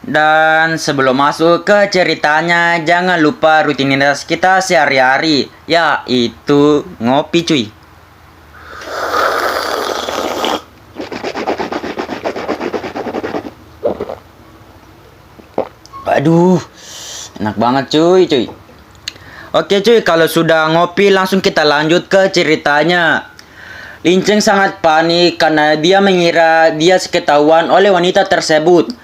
Dan sebelum masuk ke ceritanya, jangan lupa rutinitas kita sehari-hari, yaitu ngopi cuy. Aduh, enak banget cuy. Oke cuy, kalau sudah ngopi langsung kita lanjut ke ceritanya. Linceng sangat panik karena dia mengira dia ketahuan oleh wanita tersebut.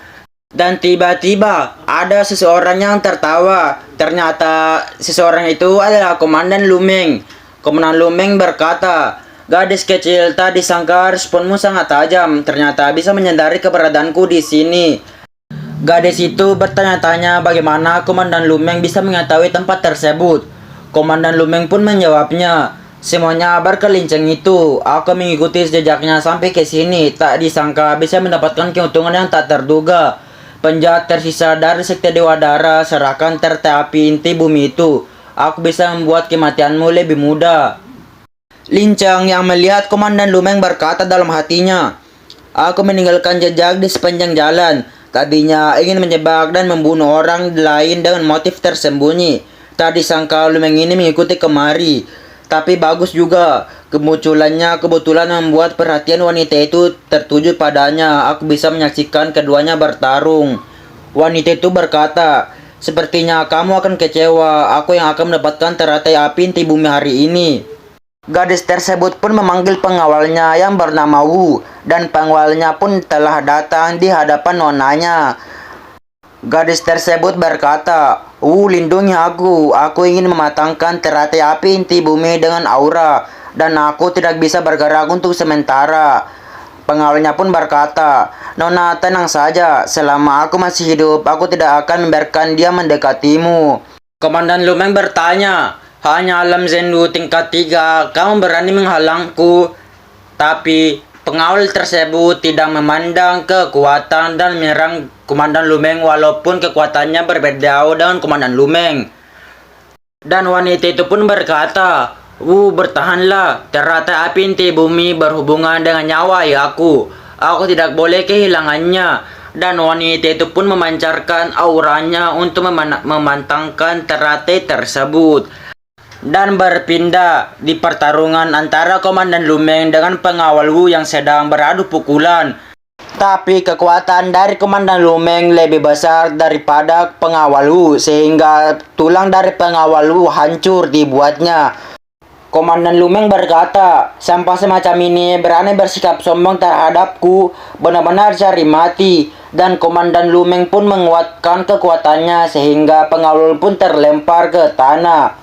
Dan tiba-tiba ada seseorang yang tertawa. Ternyata seseorang itu adalah Komandan Lumeng. Komandan Lumeng berkata, "Gadis kecil, tadi sangka responmu sangat tajam. Ternyata bisa menyadari keberadaanku di sini." Gadis itu bertanya-tanya bagaimana Komandan Lumeng bisa mengetahui tempat tersebut. Komandan Lumeng pun menjawabnya, "Semuanya berkelincing itu. Aku mengikuti jejaknya sampai ke sini. Tak disangka bisa mendapatkan keuntungan yang tak terduga. Penjahat tersisa dari sekte Dewa Dara serahkan terta api inti bumi itu. Aku bisa membuat kematianmu lebih mudah." Lincang yang melihat Komandan Lumeng berkata dalam hatinya, "Aku meninggalkan jejak di sepanjang jalan. Tadinya ingin menjebak dan membunuh orang lain dengan motif tersembunyi. Tak disangka Lumeng ini mengikuti kemari. Tapi bagus juga, kemunculannya kebetulan membuat perhatian wanita itu tertuju padanya. Aku bisa menyaksikan keduanya bertarung." Wanita itu berkata, "Sepertinya kamu akan kecewa. Aku yang akan mendapatkan teratai api inti bumi hari ini." Gadis tersebut pun memanggil pengawalnya yang bernama Wu, dan pengawalnya pun telah datang di hadapan nonanya. Gadis tersebut berkata, "Wu, lindungi aku. Aku ingin mematangkan teratai api inti bumi dengan aura, dan aku tidak bisa bergerak untuk sementara." Pengawalnya pun berkata, "Nona, tenang saja. Selama aku masih hidup, aku tidak akan membiarkan dia mendekatimu." Komandan Lumeng bertanya, "Hanya alam Zendu tingkat 3, kamu berani menghalangku?" Tapi pengawal tersebut tidak memandang kekuatan dan menyerang Komandan Lumeng walaupun kekuatannya berbeda dengan Komandan Lumeng. Dan wanita itu pun berkata, "Wu, bertahanlah. Teratai api inti bumi berhubungan dengan nyawa aku. Aku tidak boleh kehilangannya." Dan wanita itu pun memancarkan auranya untuk memantangkan teratai tersebut. Dan berpindah di pertarungan antara Komandan Lumeng dengan pengawal Wu yang sedang beradu pukulan. Tapi kekuatan dari Komandan Lumeng lebih besar daripada pengawal Wu, sehingga tulang dari pengawal Wu hancur dibuatnya. Komandan Lumeng berkata, "Sampah semacam ini berani bersikap sombong terhadapku, benar-benar cari mati." Dan Komandan Lumeng pun menguatkan kekuatannya sehingga pengawal pun terlempar ke tanah.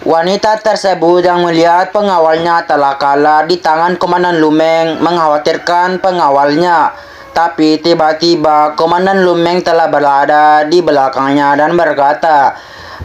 Wanita tersebut yang melihat pengawalnya telah kalah di tangan Komandan Lumeng mengkhawatirkan pengawalnya. Tapi tiba-tiba Komandan Lumeng telah berada di belakangnya dan berkata,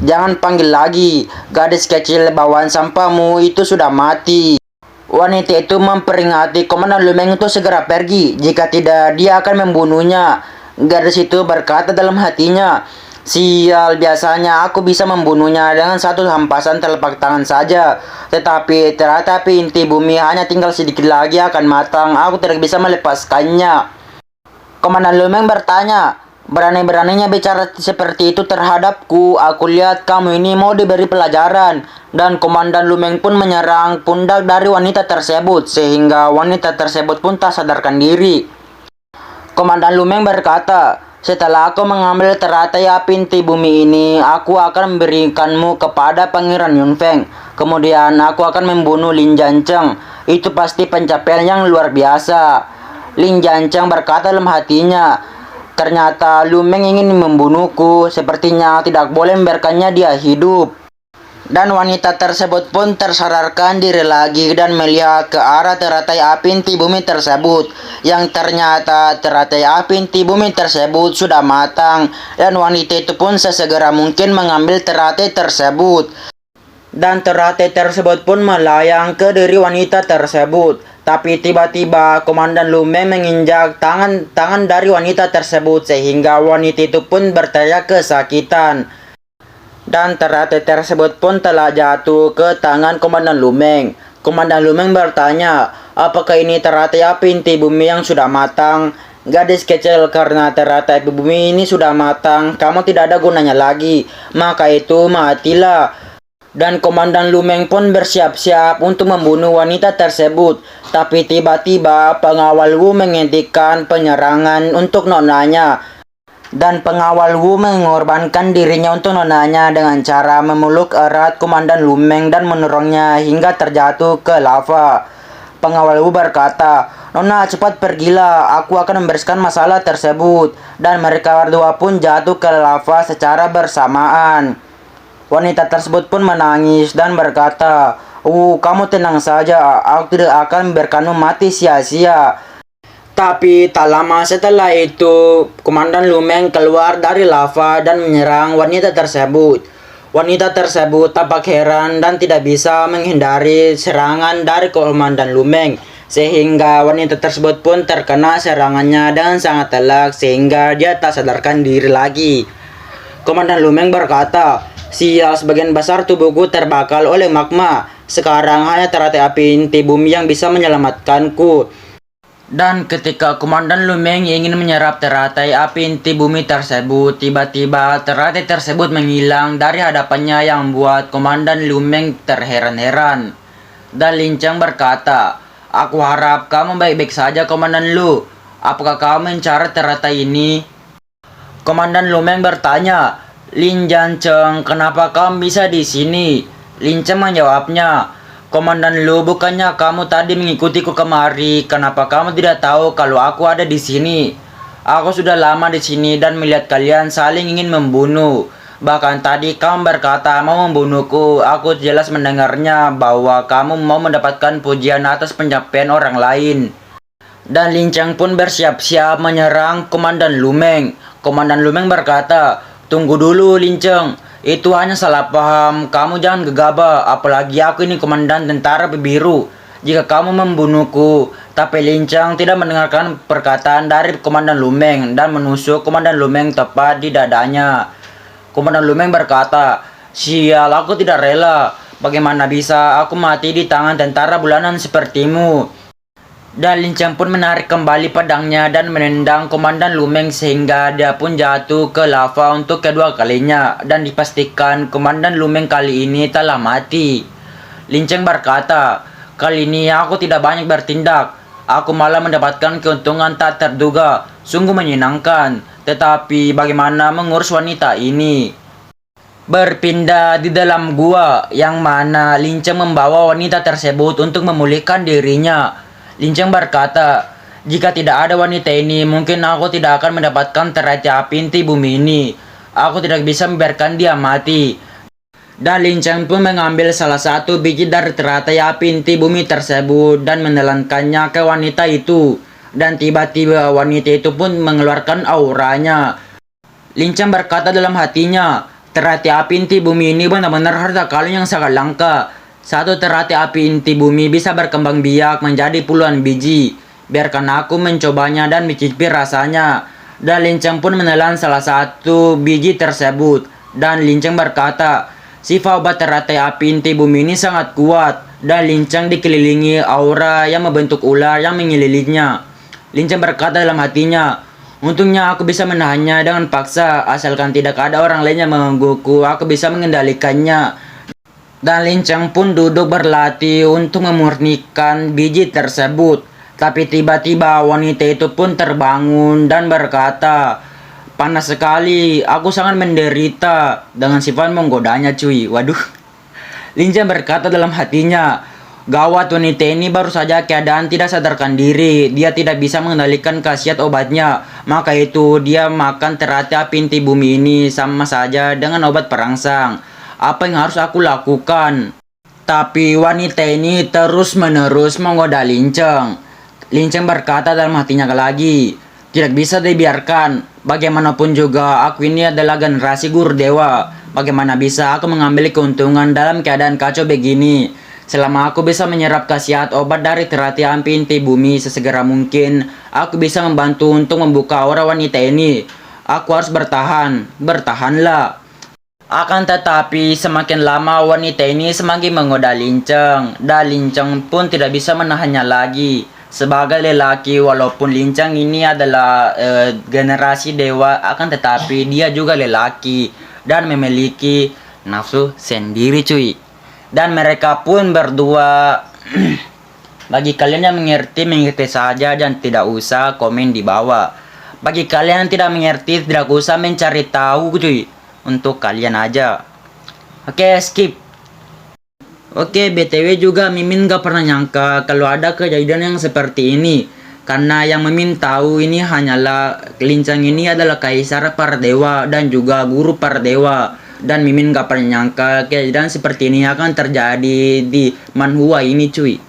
"Jangan panggil lagi, gadis kecil bawaan sampahmu itu sudah mati." Wanita itu memperingati Komandan Lumeng untuk segera pergi, jika tidak dia akan membunuhnya. Gadis itu berkata dalam hatinya, "Sial, biasanya aku bisa membunuhnya dengan satu hampasan telapak tangan saja. Tetapi ternyata api inti bumi hanya tinggal sedikit lagi akan matang. Aku tidak bisa melepaskannya." Komandan Lumeng bertanya, "Berani-beraninya bicara seperti itu terhadapku. Aku lihat kamu ini mau diberi pelajaran." Dan Komandan Lumeng pun menyerang pundak dari wanita tersebut, sehingga wanita tersebut pun tak sadarkan diri. Komandan Lumeng berkata, "Setelah aku mengambil teratai api inti bumi ini, aku akan memberikanmu kepada Pangeran Yunfeng. Kemudian aku akan membunuh Lin Jiancheng. Itu pasti pencapaian yang luar biasa." Lin Jiancheng berkata dalam hatinya, "Ternyata Lumeng ingin membunuhku. Sepertinya tidak boleh membiarkannya dia hidup." Dan wanita tersebut pun tersadarkan diri lagi dan melihat ke arah teratai api inti bumi tersebut, yang ternyata teratai api inti bumi tersebut sudah matang, dan wanita itu pun sesegera mungkin mengambil teratai tersebut. Dan teratai tersebut pun melayang ke diri wanita tersebut. Tapi tiba-tiba Komandan Lumeng menginjak tangan dari wanita tersebut sehingga wanita itu pun berteriak kesakitan. Dan teratai tersebut pun telah jatuh ke tangan Komandan Lumeng. Komandan Lumeng bertanya, "Apakah ini teratai api inti bumi yang sudah matang?" Gadis kecil, karena teratai bumi ini sudah matang, kamu tidak ada gunanya lagi. Maka itu matilah. Dan Komandan Lumeng pun bersiap-siap untuk membunuh wanita tersebut. Tapi tiba-tiba pengawal Wu menghentikan penyerangan untuk nonanya. Dan pengawal Wu mengorbankan dirinya untuk nonanya dengan cara memeluk erat Komandan Lumeng dan mendorongnya hingga terjatuh ke lava. Pengawal Wu berkata, "Nona, cepat pergilah, aku akan membereskan masalah tersebut." Dan mereka berdua pun jatuh ke lava secara bersamaan. Wanita tersebut pun menangis dan berkata, kamu tenang saja, aku tidak akan membiarkanmu mati sia-sia." Tapi tak lama setelah itu, Komandan Lumeng keluar dari lava dan menyerang wanita tersebut. Wanita tersebut tampak heran dan tidak bisa menghindari serangan dari Komandan Lumeng, sehingga wanita tersebut pun terkena serangannya dengan sangat telak sehingga dia tak sadarkan diri lagi. Komandan Lumeng berkata, "Sial, sebagian besar tubuhku terbakar oleh magma. Sekarang hanya teratai api inti bumi yang bisa menyelamatkanku." Dan ketika Komandan Lumeng ingin menyerap teratai api inti bumi tersebut, tiba-tiba teratai tersebut menghilang dari hadapannya yang membuat Komandan Lumeng terheran-heran. Dan Lin Cheng berkata, "Aku harap kamu baik-baik saja, Komandan Lu. Apakah kamu mencari teratai ini?" Komandan Lumeng bertanya, "Lin Cheng, kenapa kamu bisa di sini?" Lin Cheng menjawabnya, "Komandan Lu, bukannya kamu tadi mengikutiku kemari? Kenapa kamu tidak tahu kalau aku ada di sini? Aku sudah lama di sini dan melihat kalian saling ingin membunuh. Bahkan tadi kamu berkata mau membunuhku. Aku jelas mendengarnya bahwa kamu mau mendapatkan pujian atas pencapaian orang lain." Dan Lin Cheng pun bersiap-siap menyerang Komandan Lumeng. Komandan Lumeng berkata, "Tunggu dulu, Lin Cheng. Itu hanya salah paham, kamu jangan gegabah, apalagi aku ini komandan tentara biru. Jika kamu membunuhku." Tapi Lin Cheng tidak mendengarkan perkataan dari Komandan Lumeng dan menusuk Komandan Lumeng tepat di dadanya. Komandan Lumeng berkata, "Sial, aku tidak rela. Bagaimana bisa aku mati di tangan tentara bulanan sepertimu?" Dan Lin Cheng pun menarik kembali pedangnya dan menendang Komandan Lumeng sehingga dia pun jatuh ke lava untuk kedua kalinya, dan dipastikan Komandan Lumeng kali ini telah mati. Lin Cheng berkata, "Kali ini aku tidak banyak bertindak. Aku malah mendapatkan keuntungan tak terduga. Sungguh menyenangkan. Tetapi bagaimana mengurus wanita ini?" Berpindah di dalam gua, yang mana Lin Cheng membawa wanita tersebut untuk memulihkan dirinya. Lin Cheng berkata, "Jika tidak ada wanita ini, mungkin aku tidak akan mendapatkan teratai api inti bumi ini. Aku tidak bisa membiarkan dia mati." Dan Lin Cheng pun mengambil salah satu biji dari teratai api inti bumi tersebut dan menelankannya ke wanita itu. Dan tiba-tiba wanita itu pun mengeluarkan auranya. Lin Cheng berkata dalam hatinya, "Teratai api inti bumi ini benar-benar harta karun yang sangat langka. Satu teratai api inti bumi bisa berkembang biak menjadi puluhan biji. Biarkan aku mencobanya dan mencicipi rasanya." Dan Lin Cheng pun menelan salah satu biji tersebut. Dan Lin Cheng berkata, "Sifat obat teratai api inti bumi ini sangat kuat." Dan Lin Cheng dikelilingi aura yang membentuk ular yang mengelilinginya. Lin Cheng berkata dalam hatinya, "Untungnya aku bisa menahannya dengan paksa. Asalkan tidak ada orang lain yang menggangguku, aku bisa mengendalikannya." Dan Lin Cheng pun duduk berlatih untuk memurnikan biji tersebut. Tapi tiba-tiba wanita itu pun terbangun dan berkata, "Panas sekali, aku sangat menderita." Dengan sifat menggodanya, cuy. Waduh. Lin Cheng berkata dalam hatinya, "Gawat, wanita ini baru saja keadaan tidak sadarkan diri. Dia tidak bisa mengendalikan khasiat obatnya. Maka itu dia makan teratai api inti bumi ini sama saja dengan obat perangsang. Apa yang harus aku lakukan?" Tapi wanita ini terus-menerus menggoda Lin Cheng. Lin Cheng berkata dalam hatinya lagi, "Tidak bisa dibiarkan. Bagaimanapun juga aku ini adalah generasi guru dewa. Bagaimana bisa aku mengambil keuntungan dalam keadaan kacau begini? Selama aku bisa menyerap khasiat obat dari teratai api inti bumi sesegera mungkin, aku bisa membantu untuk membuka aura wanita ini. Aku harus bertahan. Bertahanlah." Akan tetapi semakin lama wanita ini semakin menggoda Lin Cheng, dan Lin Cheng pun tidak bisa menahannya lagi. sebagai lelaki, walaupun Lincang ini adalah generasi dewa, akan tetapi dia juga lelaki dan memiliki nafsu sendiri cuy. Dan mereka pun berdua bagi kalian yang mengerti saja dan tidak usah komen di bawah. Bagi kalian yang tidak mengerti, tidak usah mencari tahu cuy. Untuk kalian aja. Oke, skip. Oke, BTW juga Mimin gak pernah nyangka kalau ada kejadian yang seperti ini. Karena yang Mimin tahu ini hanyalah Lincang ini adalah kaisar para dewa dan juga guru para dewa. Dan Mimin gak pernah nyangka kejadian seperti ini akan terjadi di manhwa ini cuy.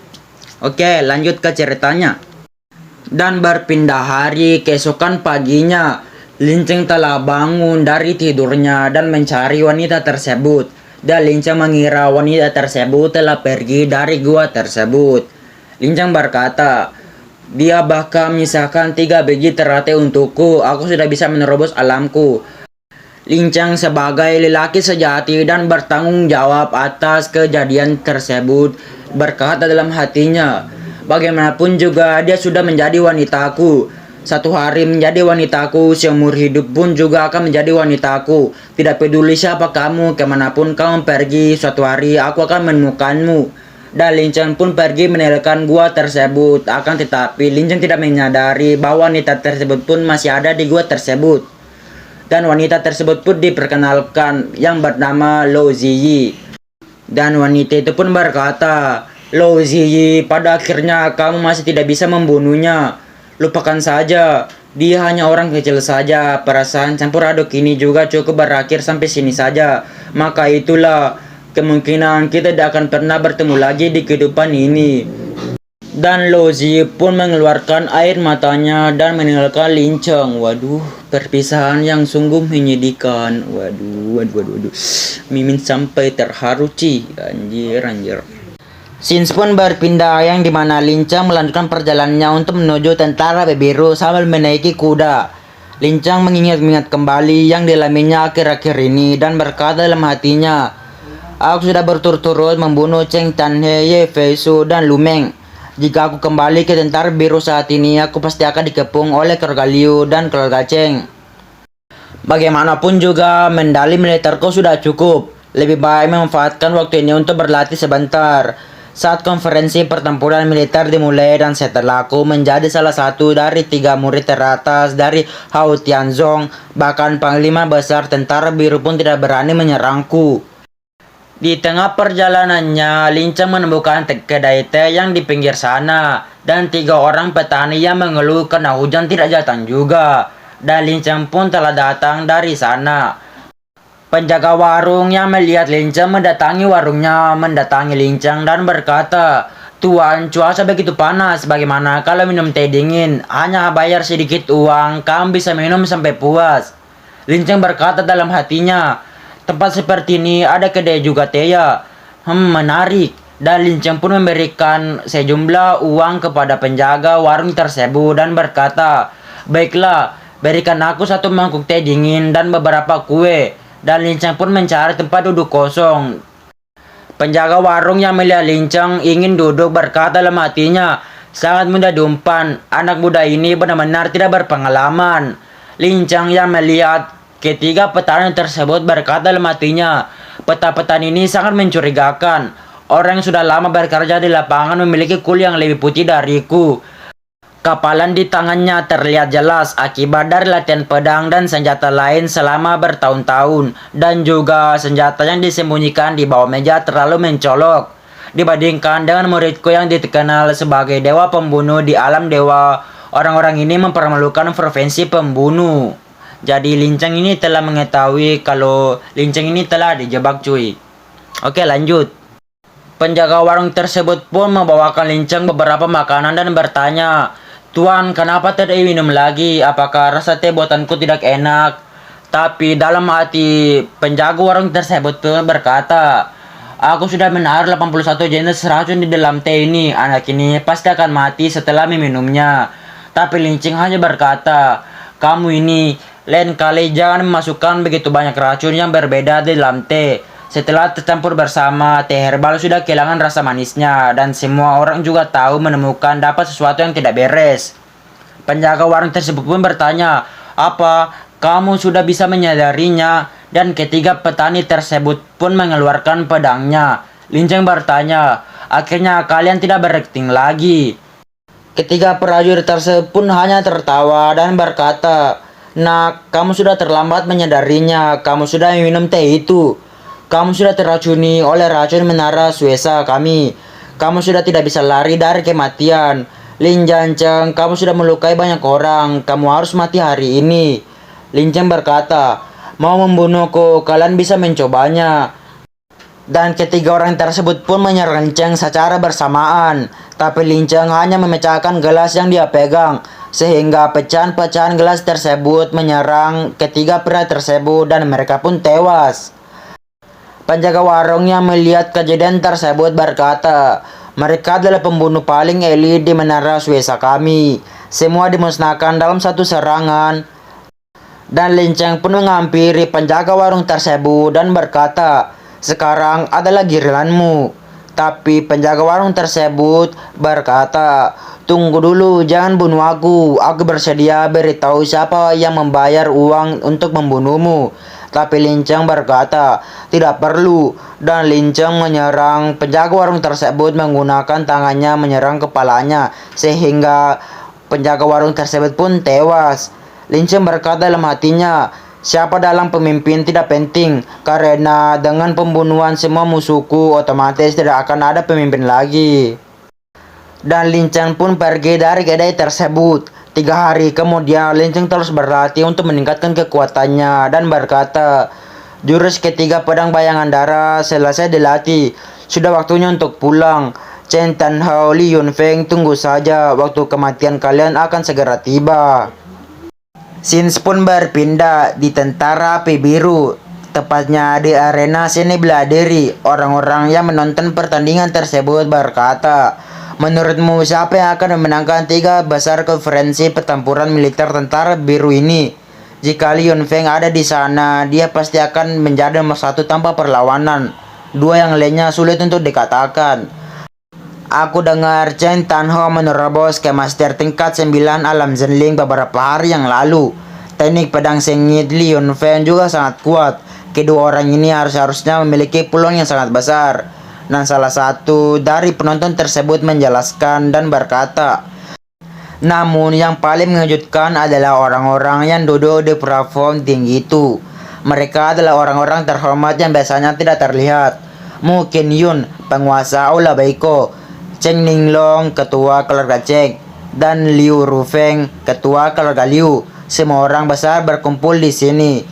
Oke, lanjut ke ceritanya. Dan berpindah hari, keesokan paginya Lincang telah bangun dari tidurnya dan mencari wanita tersebut. Dan Lincang mengira wanita tersebut telah pergi dari gua tersebut. Lincang berkata, dia bahkan misalkan 3 biji teratai untukku, aku sudah bisa menerobos alamku. Lincang sebagai lelaki sejati dan bertanggung jawab atas kejadian tersebut berkata dalam hatinya, bagaimanapun juga dia sudah menjadi wanitaku. Satu hari menjadi wanitaku, seumur hidup pun juga akan menjadi wanitaku. Tidak peduli siapa kamu, kemanapun kamu pergi, suatu hari aku akan menemukanmu. Dan Lincang pun pergi meninggalkan gua tersebut. Akan tetapi Lincang tidak menyadari bahwa wanita tersebut pun masih ada di gua tersebut. Dan wanita tersebut pun diperkenalkan yang bernama Lo Ziyi. Dan wanita itu pun berkata, Lo Ziyi, pada akhirnya kamu masih tidak bisa membunuhnya. Lupakan saja, dia hanya orang kecil saja. Perasaan campur aduk ini juga cukup berakhir sampai sini saja. Maka itulah kemungkinan kita tidak akan pernah bertemu lagi di kehidupan ini. Dan Lozi pun mengeluarkan air matanya dan meninggalkan Lincang. Waduh, perpisahan yang sungguh menyedihkan. Waduh. Mimin sampai terharu ci. Anjir. Scenes pun berpindah yang dimana Lincang melanjutkan perjalanannya untuk menuju tentara bebiru sambil menaiki kuda. Lincang mengingat-ingat kembali yang dialaminya akhir-akhir ini dan berkata dalam hatinya, aku sudah berturut-turut membunuh Cheng Tanhe, Ye Feisu, dan Lumeng. Jika aku kembali ke tentara biru saat ini, aku pasti akan dikepung oleh keluarga Liu dan keluarga Cheng. Bagaimanapun juga, medali militerku sudah cukup. Lebih baik memanfaatkan waktu ini untuk berlatih sebentar. Saat konferensi pertempuran militer dimulai dan setelah aku menjadi salah satu dari 3 murid teratas dari Hao Tianzong, bahkan panglima besar tentara biru pun tidak berani menyerangku. Di tengah perjalanannya, Lincang menemukan kedai teh yang di pinggir sana dan 3 orang petani yang mengeluh karena hujan tidak datang juga. Dan Lincang pun telah datang dari sana. Penjaga warung yang melihat Lincang mendatangi warungnya mendatangi Lincang dan berkata, Tuan, cuaca begitu panas, bagaimana kalau minum teh dingin? Hanya bayar sedikit uang, kamu bisa minum sampai puas. Lincang berkata dalam hatinya, tempat seperti ini ada kedai juga teh ya. Menarik. Dan Lincang pun memberikan sejumlah uang kepada penjaga warung tersebut dan berkata, baiklah, berikan aku 1 mangkuk teh dingin dan beberapa kue. Dan Lincang pun mencari tempat duduk kosong. Penjaga warung yang melihat Lincang ingin duduk berkata dalam hatinya, sangat mudah diumpan, anak muda ini benar-benar tidak berpengalaman. Lincang yang melihat ketiga petani tersebut berkata dalam hatinya, peta-petani ini sangat mencurigakan. Orang yang sudah lama bekerja di lapangan memiliki kulit yang lebih putih dariku. Kapalan di tangannya terlihat jelas akibat dari latihan pedang dan senjata lain selama bertahun-tahun. Dan juga senjata yang disembunyikan di bawah meja terlalu mencolok. Dibandingkan dengan muridku yang dikenal sebagai dewa pembunuh di alam dewa, orang-orang ini mempermalukan profesi pembunuh. Jadi Lincang ini telah mengetahui kalau Lincang ini telah dijebak cuy. Oke, lanjut. Penjaga warung tersebut pun membawakan Lincang beberapa makanan dan bertanya, Tuan, kenapa tidak minum lagi? Apakah rasa teh buatanku tidak enak? Tapi dalam hati penjaga warung tersebut pun berkata, aku sudah menaruh 81 jenis racun di dalam teh ini. Anak ini pasti akan mati setelah meminumnya. Tapi Lincang hanya berkata, kamu ini lain kali jangan memasukkan begitu banyak racun yang berbeda di dalam teh. Setelah tercampur bersama, teh herbal sudah kehilangan rasa manisnya dan semua orang juga tahu menemukan dapat sesuatu yang tidak beres. Penjaga warung tersebut pun bertanya, "Apa kamu sudah bisa menyadarinya?" Dan ketiga petani tersebut pun mengeluarkan pedangnya. Linceng bertanya, "Akhirnya kalian tidak berakting lagi." Ketiga prajurit tersebut pun hanya tertawa dan berkata, "Nak, kamu sudah terlambat menyadarinya. Kamu sudah minum teh itu. Kamu sudah teracuni oleh racun menara Suesa kami. Kamu sudah tidak bisa lari dari kematian. Lin Janceng, kamu sudah melukai banyak orang. Kamu harus mati hari ini." Linceng berkata, "Mau membunuhku, kalian bisa mencobanya." Dan ketiga orang tersebut pun menyerang Linceng secara bersamaan. Tapi Linceng hanya memecahkan gelas yang dia pegang, sehingga pecahan-pecahan gelas tersebut menyerang ketiga pria tersebut dan mereka pun tewas. Penjaga warung yang melihat kejadian tersebut berkata, "Mereka adalah pembunuh paling elit di menara Suesa kami. Semua dimusnahkan dalam satu serangan." Dan Linceng pun menghampiri penjaga warung tersebut dan berkata, "Sekarang adalah giliranmu." Tapi penjaga warung tersebut berkata, "Tunggu dulu, jangan bunuh aku. Aku bersedia beritahu siapa yang membayar uang untuk membunuhmu." Tapi Linceng berkata, "Tidak perlu." Dan Linceng menyerang penjaga warung tersebut menggunakan tangannya menyerang kepalanya, sehingga penjaga warung tersebut pun tewas. Linceng berkata dalam hatinya, "Siapa dalam pemimpin tidak penting, karena dengan pembunuhan semua musuhku otomatis tidak akan ada pemimpin lagi." Dan Linceng pun pergi dari kedai tersebut. 3 hari kemudian Linceng terus berlatih untuk meningkatkan kekuatannya dan berkata, "Jurus ketiga pedang bayangan darah selesai dilatih. Sudah waktunya untuk pulang. Chen Tan Hao, Li Yunfeng, tunggu saja. Waktu kematian kalian akan segera tiba." Scenes pun berpindah di Tentara Api Biru, tepatnya di arena seni bela diri. Orang-orang yang menonton pertandingan tersebut berkata, "Menurutmu siapa yang akan memenangkan 3 besar konferensi pertempuran militer Tentara Biru ini? Jika Li Yunfeng ada di sana, dia pasti akan menjadi nomor 1 tanpa perlawanan. 2 yang lainnya sulit untuk dikatakan. Aku dengar Chen Tan Ho menerobos ke Master tingkat 9 Alam Zenling beberapa hari yang lalu. Teknik pedang sengit Li Yunfeng juga sangat kuat. Kedua orang ini harusnya memiliki peluang yang sangat besar." Dan salah satu dari penonton tersebut menjelaskan dan berkata, "Namun yang paling mengejutkan adalah orang-orang yang duduk di platform tinggi itu. Mereka adalah orang-orang terhormat yang biasanya tidak terlihat. Mu Qin Yun, penguasa Aula Beiko, Cheng Ninglong, ketua keluarga Cheng, dan Liu Rufeng, ketua keluarga Liu. Semua orang besar berkumpul di sini.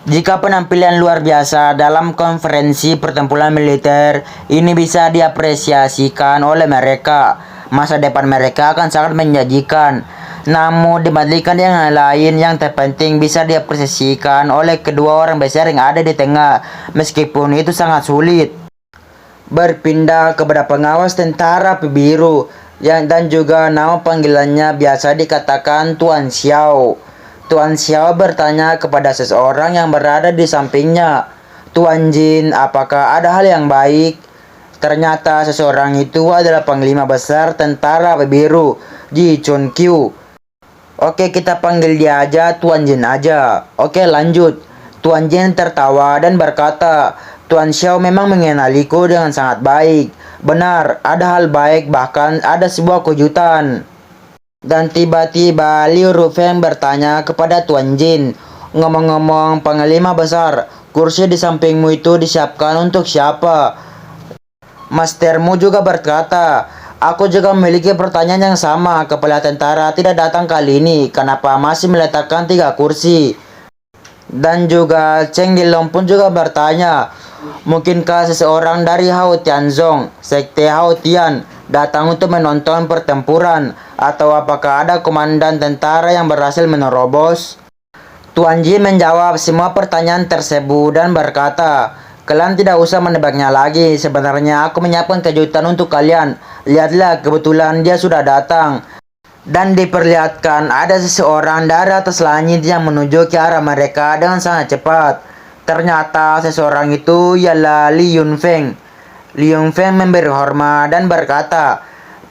Jika penampilan luar biasa dalam konferensi pertempuran militer ini bisa diapresiasikan oleh mereka, masa depan mereka akan sangat menjanjikan. Namun dibandingkan yang lain, yang terpenting bisa diapresiasikan oleh kedua orang besar yang ada di tengah, meskipun itu sangat sulit." Berpindah kepada pengawas Tentara Api Biru dan juga nama panggilannya biasa dikatakan Tuan Xiao. Tuan Xiao bertanya kepada seseorang yang berada di sampingnya, "Tuan Jin, apakah ada hal yang baik?" Ternyata seseorang itu adalah Panglima Besar Tentara Api Biru, Ji Chun Qiu. "Oke, kita panggil dia aja Tuan Jin aja." "Oke, lanjut." Tuan Jin tertawa dan berkata, "Tuan Xiao memang mengenaliku dengan sangat baik. Benar, ada hal baik, bahkan ada sebuah kejutan." Dan tiba-tiba Liu Rufeng bertanya kepada Tuan Jin, "Ngomong-ngomong, Panglima Besar, kursi di sampingmu itu disiapkan untuk siapa?" Mastermu juga berkata, "Aku juga memiliki pertanyaan yang sama. Kepala tentara tidak datang kali ini. Kenapa masih meletakkan 3 kursi?" Dan juga Cheng Dilong pun juga bertanya, "Mungkinkah seseorang dari Hao Tianzong, Sekte Hao Tian, datang untuk menonton pertempuran? Atau apakah ada komandan tentara yang berhasil menerobos?" Tuan Jin menjawab semua pertanyaan tersebut dan berkata, "Kalian tidak usah menebaknya lagi. Sebenarnya aku menyiapkan kejutan untuk kalian. Lihatlah, kebetulan dia sudah datang." Dan diperlihatkan ada seseorang dari atas langit yang menuju ke arah mereka dengan sangat cepat. Ternyata seseorang itu ialah Li Yunfeng. Li Yunfeng memberi hormat dan berkata,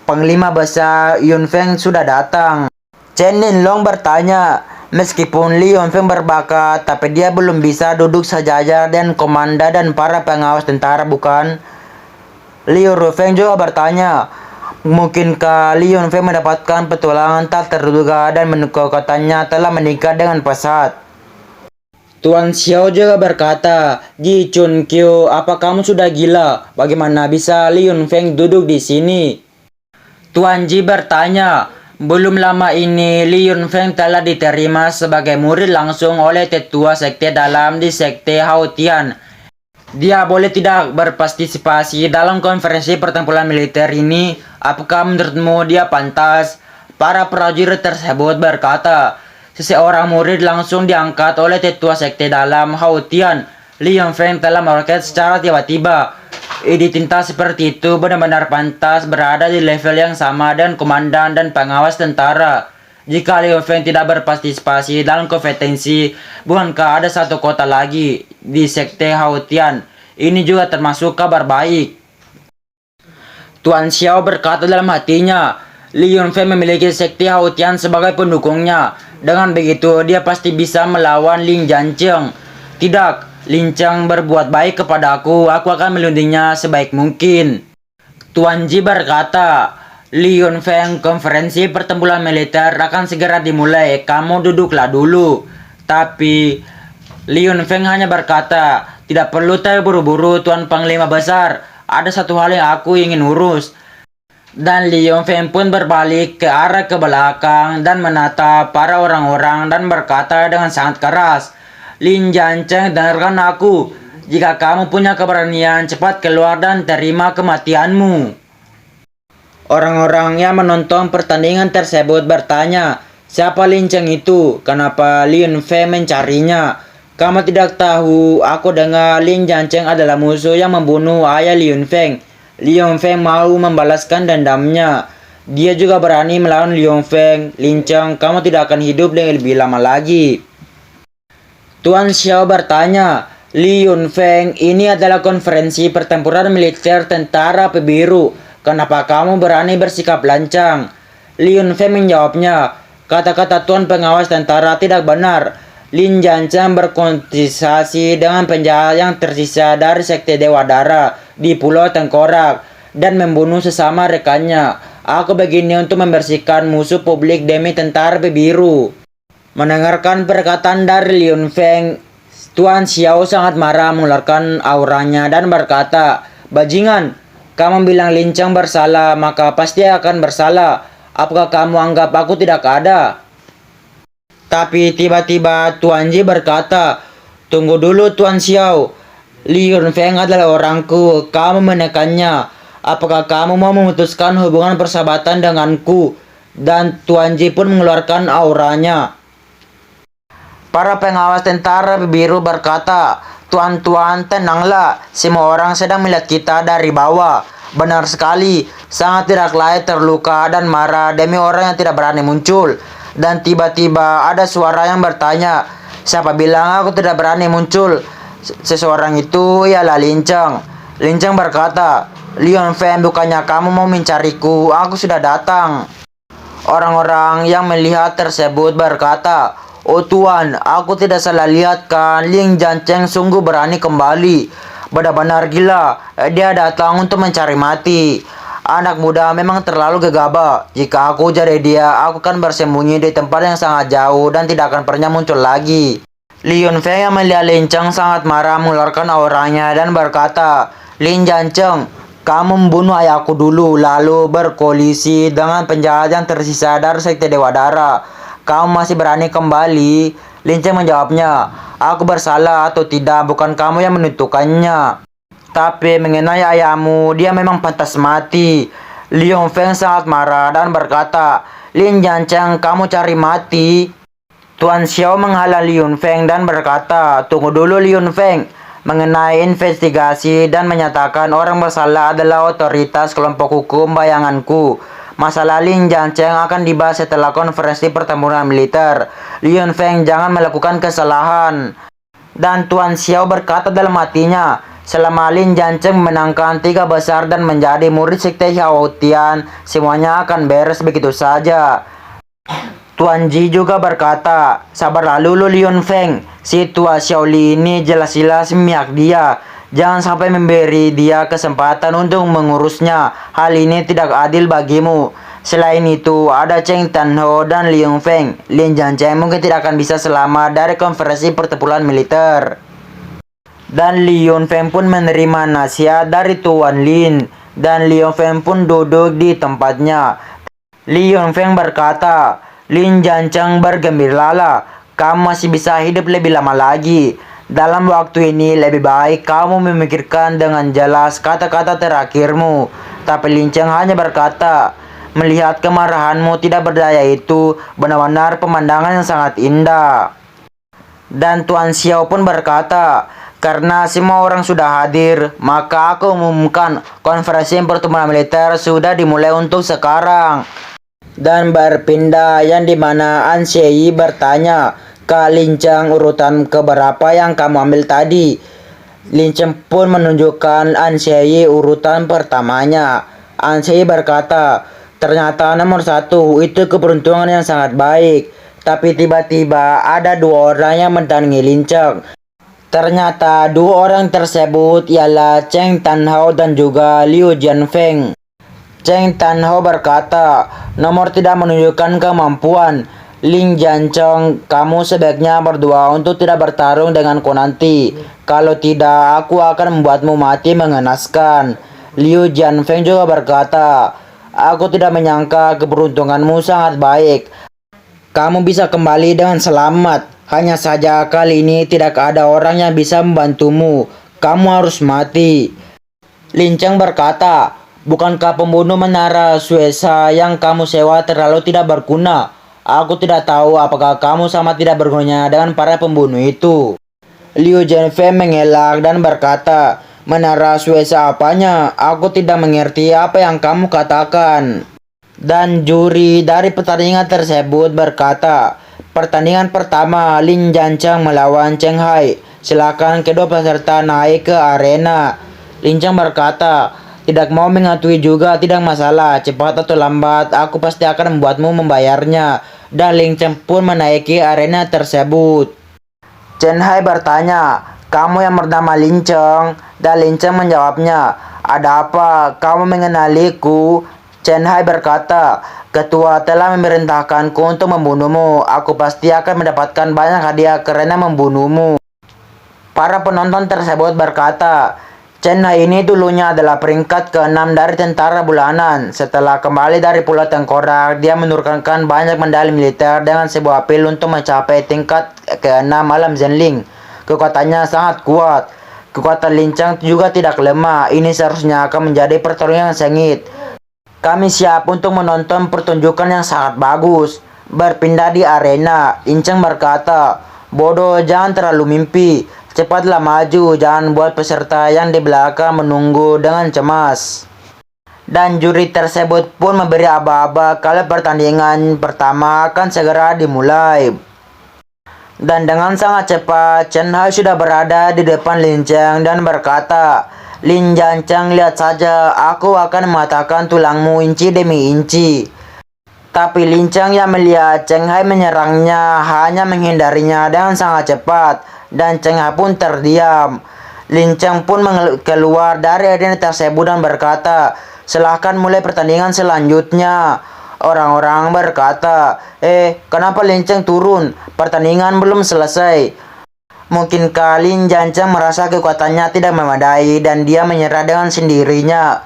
Panglima Besar Yunfeng sudah datang. Chen Linlong bertanya, meskipun Li Yunfeng berbakat, tapi dia belum bisa duduk sejajar dengan komandan dan para pengawas tentara, bukan? Li Yunfeng juga bertanya, mungkinkah Li Yunfeng mendapatkan petualangan tak terduga dan katanya telah menikah dengan pesat? Tuan Xiao juga berkata, Ji Chun Kyo, apa kamu sudah gila? Bagaimana bisa Li Yunfeng duduk di sini? Tuan Ji bertanya, belum lama ini Li Yunfeng telah diterima sebagai murid langsung oleh tetua sekte dalam di sekte Haotian. Dia boleh tidak berpartisipasi dalam konferensi pertempuran militer ini? Apakah menurutmu dia pantas? Para prajurit tersebut berkata, seseorang murid langsung diangkat oleh tetua sekte dalam Haotian. Li Yunfeng telah meroket secara tiba-tiba. Identitas seperti itu benar-benar pantas berada di level yang sama dengan komandan dan pengawas tentara. Jika Li Yunfeng tidak berpartisipasi dalam kompetensi, bukankah ada satu kota lagi di sekte Haotian? Ini juga termasuk kabar baik. Tuan Xiao berkata dalam hatinya, Li Yunfeng memiliki sekte Haotian sebagai pendukungnya. Dengan begitu, dia pasti bisa melawan Lin Jiancheng. Tidak, Lin Cheng berbuat baik kepada aku akan melindunginya sebaik mungkin. Tuan Ji berkata, Li Yunfeng, konferensi pertempuran militer akan segera dimulai, kamu duduklah dulu. Tapi, Li Yunfeng hanya berkata, tidak perlu terburu-buru Tuan Panglima Besar, ada satu hal yang aku ingin urus. Dan Li Yunfeng pun berbalik ke arah ke belakang dan menatap para orang-orang dan berkata dengan sangat keras, Lin Jiancheng, dengarkan aku. Jika kamu punya keberanian, cepat keluar dan terima kematianmu. Orang-orang yang menonton pertandingan tersebut bertanya, siapa Lin Cheng itu? Kenapa Li Yunfeng mencarinya? Kamu tidak tahu, aku dengar Lin Jiancheng adalah musuh yang membunuh ayah Li Yunfeng. Li Yunfeng mau membalaskan dendamnya. Dia juga berani melawan Li Yunfeng. Lin Cheng, kamu tidak akan hidup lebih lama lagi. Tuan Xiao bertanya, Li Yunfeng, ini adalah konferensi pertempuran militer tentara Pebiru. Kenapa kamu berani bersikap lancang? Li Yunfeng menjawabnya, kata-kata Tuan Pengawas Tentara tidak benar. Lin Jiancheng berkonspirasi dengan penjahat yang tersisa dari sekte Dewa Dara di Pulau Tengkorak dan membunuh sesama rekannya. Aku begini untuk membersihkan musuh publik demi tentara Biru. Mendengarkan perkataan dari Li Yunfeng, Tuan Xiao sangat marah mengeluarkan auranya dan berkata, bajingan, kamu bilang Lin Cheng bersalah, maka pasti akan bersalah. Apakah kamu anggap aku tidak ada? Tapi tiba-tiba Tuan Ji berkata, tunggu dulu Tuan Xiao, Li Yunfeng adalah orangku, kamu menekannya. Apakah kamu mau memutuskan hubungan persahabatan denganku? Dan Tuan Ji pun mengeluarkan auranya. Para pengawas tentara biru berkata, tuan-tuan tenanglah, semua orang sedang melihat kita dari bawah. Benar sekali, sangat tidak layak terluka dan marah demi orang yang tidak berani muncul. Dan tiba-tiba ada suara yang bertanya, siapa bilang aku tidak berani muncul? Seseorang itu ialah Lin Cheng. Lin Cheng berkata, Li Yunfeng, bukannya kamu mau mencariku, aku sudah datang. Orang-orang yang melihat tersebut berkata, oh tuan, aku tidak salah lihat kan, Lin Jiancheng sungguh berani kembali. Benar-benar gila, dia datang untuk mencari mati. Anak muda memang terlalu gegabah. Jika aku jadi dia, aku akan bersembunyi di tempat yang sangat jauh dan tidak akan pernah muncul lagi. Li Yunfeng yang melihat Lin Cheng sangat marah mengeluarkan auranya dan berkata, Lin Jiancheng, kamu membunuh ayahku dulu, lalu berkoalisi dengan penjahat yang tersisa dari sekte Dewa Dara. Kamu masih berani kembali? Lin Cheng menjawabnya, aku bersalah atau tidak, bukan kamu yang menentukannya. Tapi mengenai ayahmu, dia memang pantas mati. Li Yunfeng sangat marah dan berkata, Lin Jiancheng, kamu cari mati. Tuan Xiao menghalang Li Yunfeng dan berkata, tunggu dulu Li Yunfeng. Mengenai investigasi dan menyatakan orang bersalah adalah otoritas kelompok hukum bayanganku. Masalah Lin Jiancheng akan dibahas setelah konferensi pertempuran militer. Li Yunfeng, jangan melakukan kesalahan. Dan Tuan Xiao berkata dalam hatinya, selama Lin Jiancheng menangkan 3 besar dan menjadi murid sekte Xiao Tian, semuanya akan beres begitu saja. Tuan Ji juga berkata, sabarlah dulu Liun Feng, si tua Xiaoli ini jelas-jelas memihak dia. Jangan sampai memberi dia kesempatan untuk mengurusnya. Hal ini tidak adil bagimu. Selain itu, ada Cheng Tanho dan Liu Feng. Lin Jiancheng mungkin tidak akan bisa selamat dari konferensi pertempuran militer. Dan Liu Feng pun menerima nasihat dari Tuan Lin. Dan Liu Feng pun duduk di tempatnya. Liu Feng berkata, Lin Jiancheng bergembiralah, kamu masih bisa hidup lebih lama lagi. Dalam waktu ini lebih baik kamu memikirkan dengan jelas kata-kata terakhirmu. Tapi Lin Jiancheng hanya berkata, melihat kemarahanmu tidak berdaya itu benar-benar pemandangan yang sangat indah. Dan Tuan Xiao pun berkata, karena semua orang sudah hadir, maka aku umumkan konferensi pertemuan militer sudah dimulai untuk sekarang. Dan berpindah yang dimana An Xieyi bertanya, Kak Lin Jiancheng, urutan keberapa yang kamu ambil tadi? Lin Jiancheng pun menunjukkan An Xieyi urutan pertamanya. An Xieyi berkata, ternyata nomor 1 itu keberuntungan yang sangat baik. Tapi tiba-tiba ada 2 orang yang mendatangi Lin Jiancheng. Ternyata 2 orang tersebut ialah Cheng Tanhao dan juga Liu Jianfeng. Cheng Tanhao berkata, nomor tidak menunjukkan kemampuan. Lin Jiancheng, kamu sebaiknya berdoa untuk tidak bertarung denganku nanti. Kalau tidak, aku akan membuatmu mati mengenaskan. Liu Jianfeng juga berkata, aku tidak menyangka keberuntunganmu sangat baik. Kamu bisa kembali dengan selamat. Hanya saja kali ini tidak ada orang yang bisa membantumu. Kamu harus mati. Lin Jiancheng berkata, bukankah pembunuh menara Suesa yang kamu sewa terlalu tidak berguna? Aku tidak tahu apakah kamu sama tidak bergunanya dengan para pembunuh itu. Liu Jianfeng mengelak dan berkata, menara Suesa apanya? Aku tidak mengerti apa yang kamu katakan. Dan juri dari pertandingan tersebut berkata, pertandingan pertama Lin Jiancheng melawan Cheng Hai. Silakan kedua peserta naik ke arena. Lin Jiancheng berkata, tidak mau mengakui juga tidak masalah, cepat atau lambat aku pasti akan membuatmu membayarnya. Dan Lin Jiancheng pun menaiki arena tersebut. Chen Hai bertanya, kamu yang bernama Lin Jiancheng? Dan Lin Jiancheng menjawabnya, ada apa? Kamu mengenaliku? Chen Hai berkata, ketua telah memerintahkanku untuk membunuhmu. Aku pasti akan mendapatkan banyak hadiah karena membunuhmu. Para penonton tersebut berkata, Chen Hai ini dulunya adalah peringkat ke-6 dari tentara bulanan. Setelah kembali dari Pulau Tengkorak, dia menurunkan banyak medali militer dengan sebuah pil untuk mencapai tingkat ke-6 alam Zenling. Kekuatannya sangat kuat. Kekuatan Lin Jiancheng juga tidak lemah. Ini seharusnya akan menjadi pertarungan yang sengit. Kami siap untuk menonton pertunjukan yang sangat bagus. Berpindah di arena, Lin Jiancheng berkata, bodoh, jangan terlalu mimpi. Cepatlah maju, jangan buat peserta yang di belakang menunggu dengan cemas. Dan juri tersebut pun memberi aba-aba kalau pertandingan pertama akan segera dimulai. Dan dengan sangat cepat, Chen Hai sudah berada di depan Lin Jiancheng dan berkata, Lin Jiancheng, lihat saja, aku akan mematahkan tulangmu inci demi inci. Tapi Lin Jiancheng yang melihat Cheng Hai menyerangnya hanya menghindarinya dengan sangat cepat. Dan Cheng Hai pun terdiam. Lin Jiancheng pun keluar dari arena tersebut dan berkata, silahkan mulai pertandingan selanjutnya. Orang-orang berkata, kenapa Lin Jiancheng turun? Pertandingan belum selesai. Mungkinkah Lin Jiancheng merasa kekuatannya tidak memadai dan dia menyerah dengan sendirinya?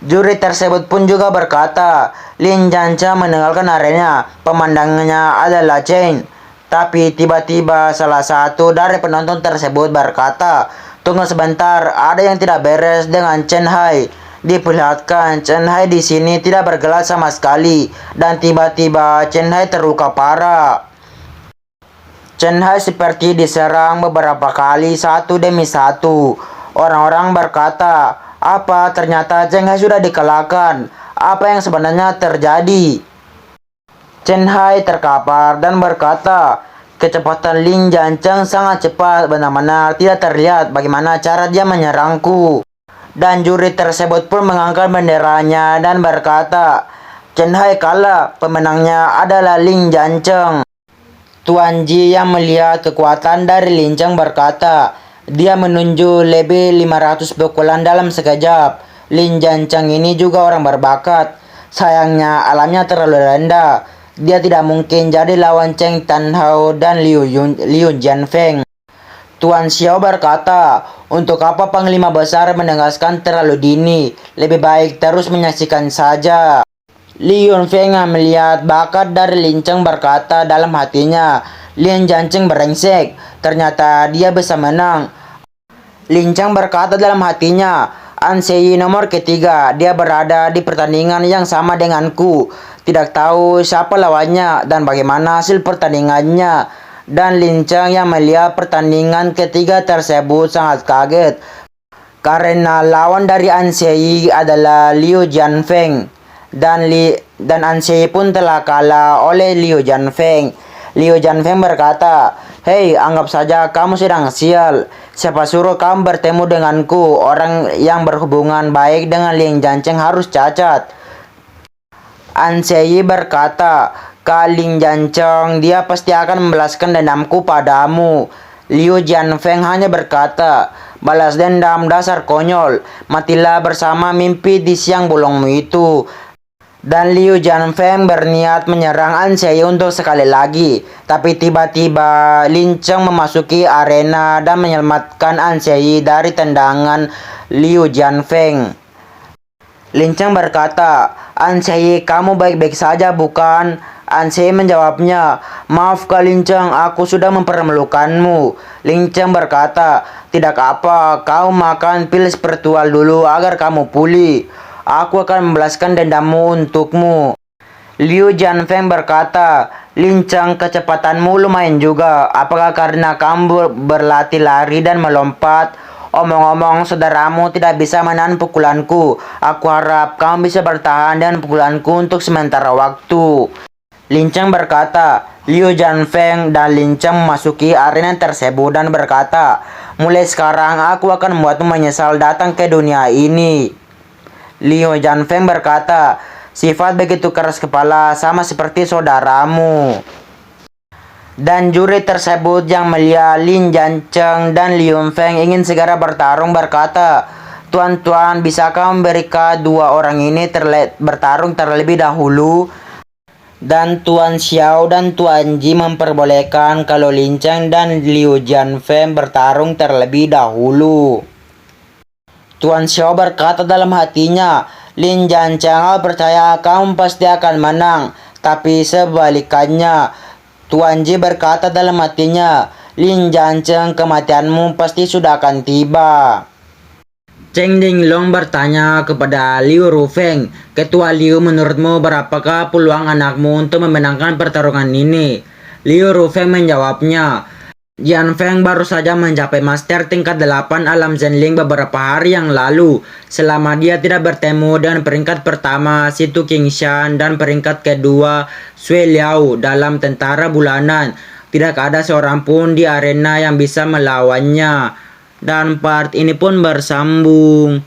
Juri tersebut pun juga berkata, Lin Jiancheng meninggalkan arena. Pemandangannya adalah Chen. Tapi tiba-tiba salah satu dari penonton tersebut berkata, tunggu sebentar, ada yang tidak beres dengan Chen Hai. Diperlihatkan Chen Hai di sini tidak bergerak sama sekali. Dan tiba-tiba Chen Hai terluka parah. Chen Hai seperti diserang beberapa kali satu demi satu. Orang-orang berkata, apa ternyata Chen Hai sudah dikalahkan? Apa yang sebenarnya terjadi? Chen Hai terkapar dan berkata, Kecepatan Lin Jiancheng sangat cepat, benar-benar tidak terlihat bagaimana cara dia menyerangku. Dan juri tersebut pun mengangkat benderanya dan berkata, Chen Hai kalah, pemenangnya adalah Lin Jiancheng. Tuan Ji yang melihat kekuatan dari Lin Cheng berkata, dia menunjuk lebih 500 pukulan dalam sekejap. Lin Jiancheng ini juga orang berbakat. Sayangnya alamnya terlalu rendah. Dia tidak mungkin jadi lawan Cheng Tan Hao dan Liu Jianfeng. Tuan Xiao berkata, untuk apa Panglima Besar menegaskan terlalu dini? Lebih baik terus menyaksikan saja. Liu Yunfeng melihat bakat dari Lin Cheng berkata dalam hatinya, Lin Jiancheng brengsek, ternyata dia bisa menang. Lin Cheng berkata dalam hatinya, An Sei nomor ketiga, dia berada di pertandingan yang sama denganku. Tidak tahu siapa lawannya dan bagaimana hasil pertandingannya. Dan Lin Cheng yang melihat pertandingan ketiga tersebut sangat kaget. Karena lawan dari An Sei adalah Liu Jianfeng. Dan An Sei pun telah kalah oleh Liu Jianfeng. Liu Jianfeng berkata, Hei, anggap saja kamu sedang sial. Siapa suruh kamu bertemu denganku? Orang yang berhubungan baik dengan Lin Jiancheng harus cacat. An Sei berkata, Lin Jiancheng, dia pasti akan membalaskan dendamku padamu. Liu Jianfeng hanya berkata, balas dendam dasar konyol. Matilah bersama mimpi di siang bolongmu itu. Dan Liu Jianfeng berniat menyerang An Sei untuk sekali lagi. Tapi tiba-tiba Lin Cheng memasuki arena dan menyelamatkan An Sei dari tendangan Liu Jianfeng. Lin Cheng berkata, An Sei, kamu baik-baik saja bukan? An Sei menjawabnya, maaf Lin Cheng, aku sudah mempermalukanmu. Lin Cheng berkata, tidak apa, kau makan pil spiritual dulu agar kamu pulih. Aku akan membalaskan dendammu untukmu. Liu Jianfeng berkata, Lin Cheng, kecepatanmu lumayan juga. Apakah karena kamu berlatih lari dan melompat? Omong-omong, saudaramu tidak bisa menahan pukulanku. Aku harap kamu bisa bertahan dengan pukulanku untuk sementara waktu. Lin Cheng berkata, Liu Jianfeng dan Lin Cheng memasuki arena tersebut dan berkata, mulai sekarang aku akan membuatmu menyesal datang ke dunia ini. Liu Jianfeng berkata, sifat begitu keras kepala sama seperti saudaramu. Dan juri tersebut yang melihat Lin Jiancheng dan Liu Yunfeng ingin segera bertarung berkata, Tuan-tuan, bisakah memberikan dua orang ini bertarung terlebih dahulu? Dan Tuan Xiao dan Tuan Ji memperbolehkan kalau Lin Cheng dan Liu Jianfeng bertarung terlebih dahulu. Tuan Xiao berkata dalam hatinya, Lin Jiancheng, percaya kamu pasti akan menang. Tapi sebalikannya, Tuan Ji berkata dalam hatinya, Lin Jiancheng, kematianmu pasti sudah akan tiba. Cheng Dinglong bertanya kepada Liu Rufeng, Ketua Liu, menurutmu berapakah peluang anakmu untuk memenangkan pertarungan ini? Liu Rufeng menjawabnya, Jianfeng baru saja mencapai master tingkat 8 alam Zenling beberapa hari yang lalu. Selama dia tidak bertemu dengan peringkat pertama Situ Qingshan dan peringkat kedua Sui Liao dalam tentara bulanan, tidak ada seorang pun di arena yang bisa melawannya. Dan part ini pun bersambung.